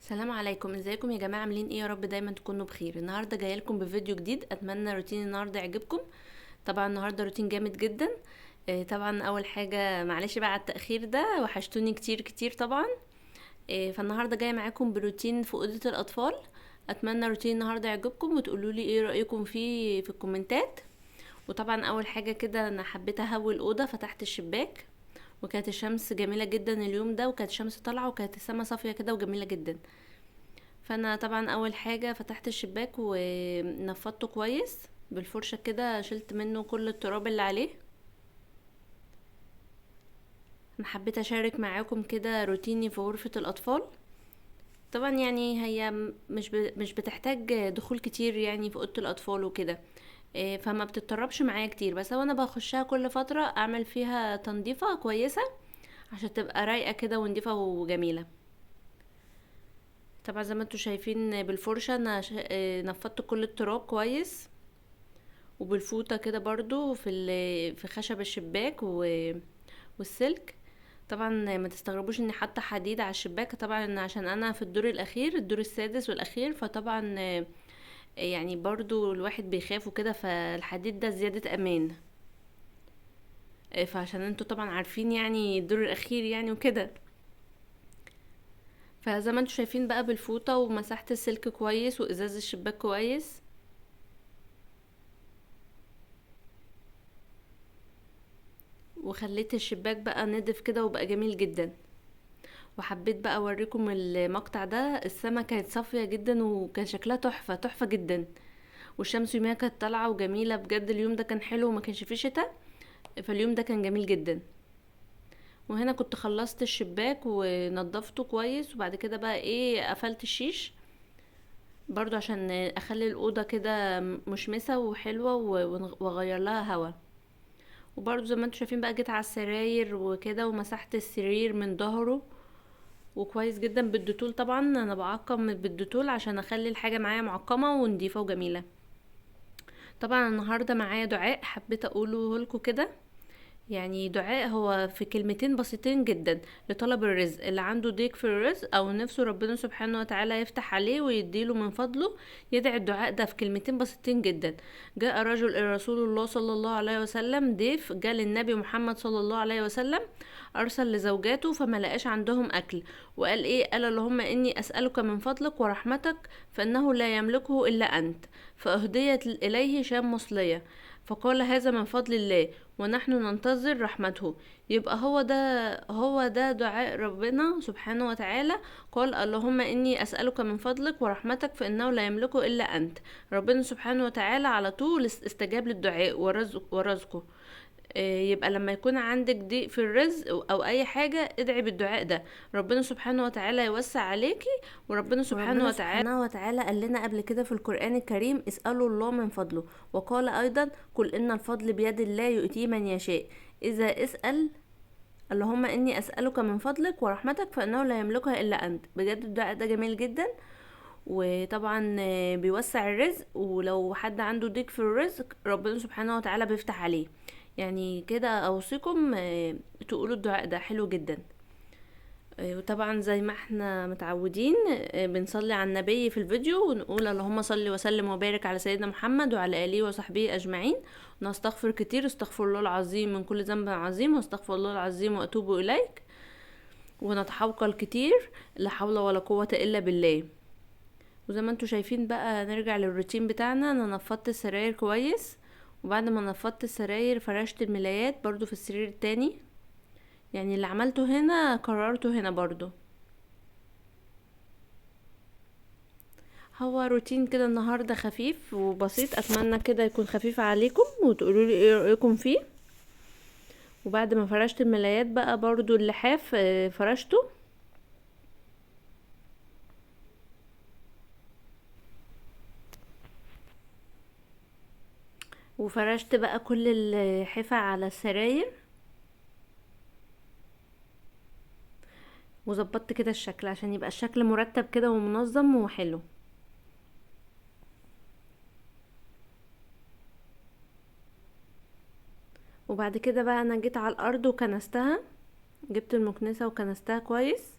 السلام عليكم، ازيكم يا جماعه؟ عاملين ايه؟ يا رب دايما تكونوا بخير. النهارده جايه لكم بفيديو جديد، اتمنى روتين النهارده يعجبكم. طبعا النهارده روتين جامد جدا. طبعا اول حاجه معلش بقى على التاخير ده، وحشتوني كتير كتير طبعا. فالنهارده جايه معاكم بروتين في اوضه الاطفال. اتمنى روتين النهارده يعجبكم وتقولوا لي ايه رايكم فيه في الكومنتات. وطبعا اول حاجه كده انا حبيت اهوي الاوضه، فتحت الشباك وكانت الشمس جميله جدا اليوم ده، وكانت الشمس طالعه وكانت السما صافيه كده وجميله جدا. فانا طبعا اول حاجة فتحت الشباك ونفضته كويس بالفرشة كده، شلت منه كل التراب اللي عليه. انا حبيت اشارك معاكم كده روتيني في غرفة الاطفال. طبعا يعني هي مش بتحتاج دخول كتير يعني في اوضة الاطفال وكده. فما بتتطربش معايا كتير، بس هو انا بخشها كل فترة اعمل فيها تنظيفة كويسة عشان تبقى رايقة كده ونضيفة وجميلة. طبعا زي ما انتوا شايفين بالفرشة انا نفضت كل التراب كويس، وبالفوطة كده برضو في خشب الشباك والسلك. طبعا ما تستغربوش اني حاطه حديد على الشباك، طبعا عشان انا في الدور الاخير، الدور السادس والاخير، فطبعا يعني برضو الواحد بيخاف وكده، فالحديد ده زيادة امان. فعشان انتوا طبعا عارفين يعني الدور الاخير يعني وكده. فزي ما انتوا شايفين بقى بالفوطة، ومسحت السلك كويس وازاز الشباك كويس، وخليت الشباك بقى نضف كده وبقى جميل جدا. وحبيت بقى اوريكم المقطع ده، السما كانت صافية جدا وكان شكلها تحفة تحفة جدا، والشمس يوميها كانت طالعة وجميلة بجد. اليوم ده كان حلو وما كانش فيه شتاء، فاليوم ده كان جميل جدا. وهنا كنت خلصت الشباك ونضفته كويس، وبعد كده بقى ايه قفلت الشيش برضو عشان اخلي الأوضة كده مشمسة وحلوة واغير لها هوا. وبرضو زي ما انتوا شايفين بقى جيت على السراير وكده ومسحت السرير من ظهره، وكويس جدا بالديتول. طبعا انا بعقم بالديتول عشان اخلي الحاجه معايا معقمه ونضيفه وجميله. طبعا النهارده معايا دعاء حبيت اقوله لكم كده. يعني دعاء هو في كلمتين بسيطين جدا لطلب الرزق، اللي عنده ضيق في الرزق او نفسه ربنا سبحانه وتعالى يفتح عليه ويديله من فضله، يدعي الدعاء ده في كلمتين بسيطين جدا. جاء رجل الى رسول الله صلى الله عليه وسلم، ضيف جاء للنبي محمد صلى الله عليه وسلم، ارسل لزوجاته فما لقاش عندهم اكل، وقال ايه؟ قال اللهم اني اسالك من فضلك ورحمتك فانه لا يملكه الا انت، فاهديت اليه شاة مصليه، فقال هذا من فضل الله ونحن ننتظر رحمته. يبقى هو ده دعاء ربنا سبحانه وتعالى. قال اللهم اني اسألك من فضلك ورحمتك فانه لا يملكه الا انت. ربنا سبحانه وتعالى على طول استجاب للدعاء ورزقه. يبقى لما يكون عندك ضيق في الرزق او اي حاجة ادعي بالدعاء ده، ربنا سبحانه وتعالى يوسع عليكي. وربنا وربنا سبحانه سبحانه وتعالى قال لنا قبل كده في القرآن الكريم اسألوا الله من فضله، وقال أيضا قل إن الفضل بيد الله يؤتيه من يشاء. إذا اسأل اللهم إني أسألك من فضلك ورحمتك فإنه لا يملكها إلا أنت. بجد الدعاء ده جميل جدا، وطبعا بيوسع الرزق، ولو حد عنده ضيق في الرزق ربنا سبحانه وتعالى بيفتح عليه. يعني كده أوصيكم تقولوا الدعاء ده حلو جدا. وطبعا زي ما احنا متعودين بنصلي على النبي في الفيديو ونقول اللهم صل وسلم وبارك على سيدنا محمد وعلى آله وصحبه أجمعين. ونستغفر كتير، استغفر الله العظيم من كل ذنب عظيم، واستغفر الله العظيم وأتوب إليك. ونتحوكل كتير، لا حول ولا قوة إلا بالله. وزي ما انتوا شايفين بقى نرجع للروتين بتاعنا. انا نفضت السراير كويس، وبعد ما نفضت السراير فرشت الملايات برضو في السرير التاني. يعني اللي عملته هنا كررته هنا برضو. هو روتين كده النهارده خفيف وبسيط، اتمنى كده يكون خفيف عليكم وتقولوا لي ايه رايكم فيه. وبعد ما فرشت الملايات بقى برضو اللحاف فرشته، وفرشت بقى كل الحفا على السراير، وظبطت كده الشكل عشان يبقى الشكل مرتب كده ومنظم وحلو. وبعد كده بقى انا جيت على الارض وكنستها، جبت المكنسة وكنستها كويس.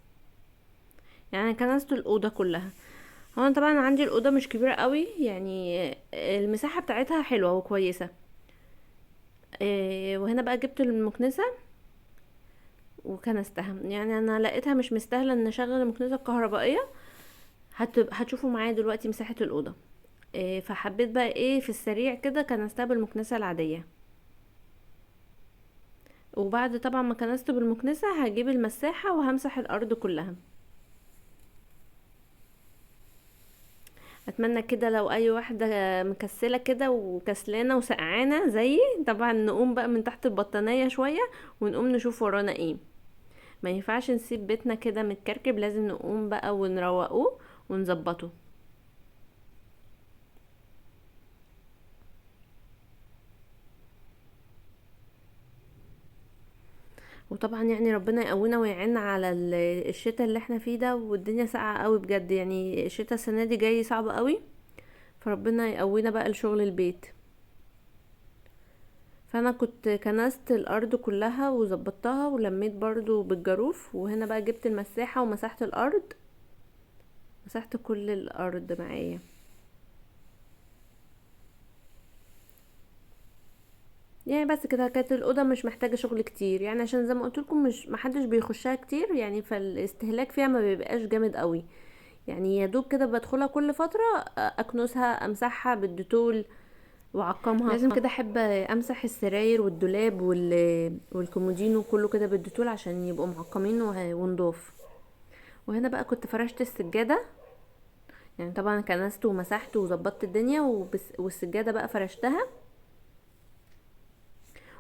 يعني كنست الاوضه كلها. هو انا طبعا عندي الاوضه مش كبيره قوي، يعني المساحه بتاعتها حلوه وكويسه. وهنا بقى جبت المكنسه وكنستها. يعني انا لقيتها مش مستاهله ان اشغل المكنسه الكهربائيه. هتشوفوا معايا دلوقتي مساحه الاوضه. فحبيت بقى ايه في السريع كده كنستها بالمكنسه العاديه. وبعد طبعا ما كنست بالمكنسه هجيب المساحه وهمسح الارض كلها. اتمنى كده لو اي واحده مكسله كده وكسلانه وسقعانه زيي طبعا نقوم بقى من تحت البطانيه شويه ونقوم نشوف ورانا ايه. ما ينفعش نسيب بيتنا كده متكركب، لازم نقوم بقى ونروقوه ونظبطه. وطبعا يعني ربنا يقوينا ويعيننا على الشتاء اللي احنا فيه ده، والدنيا ساقعه قوي بجد، يعني الشتاء السنه دي جاي صعب قوي. فربنا يقوينا بقى لشغل البيت. فانا كنت كنست الارض كلها وظبطتها ولميت برضو بالجاروف، وهنا بقى جبت المساحة ومسحت الارض، مسحت كل الارض معايا. يعني بس كده كانت الاوضه مش محتاجه شغل كتير، يعني عشان زي ما قلت لكم مش محدش بيخشها كتير، يعني فالاستهلاك فيها ما بيبقاش جامد قوي. يعني يا دوب كده بدخلها كل فتره، اكنسها امسحها بالديتول واعقمها. لازم كده احب امسح السراير والدولاب والكومودينو كله كده بالديتول عشان يبقوا معقمين ونضاف. وهنا بقى كنت فرشت السجاده. يعني طبعا كنست ومسحت وظبطت الدنيا والسجاده بقى فرشتها.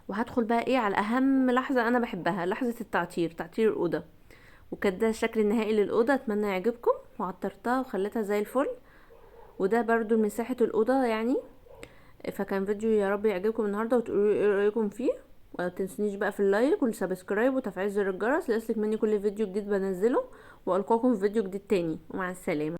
وهدخل بقى ايه على اهم لحظه انا بحبها، لحظه التعطير، تعطير الاوضه. وكده ده الشكل النهائي للاوضه، اتمنى يعجبكم. وعطرتها وخليتها زي الفل. وده برضو مساحه الاوضه يعني. فكان فيديو يا رب يعجبكم النهارده وتقولوا لي ايه رايكم فيه. وما تنسونيش بقى في اللايك والسبسكرايب وتفعيل زر الجرس ليصلك مني كل فيديو جديد بنزله. والقاكم في فيديو جديد تاني، ومع السلامه.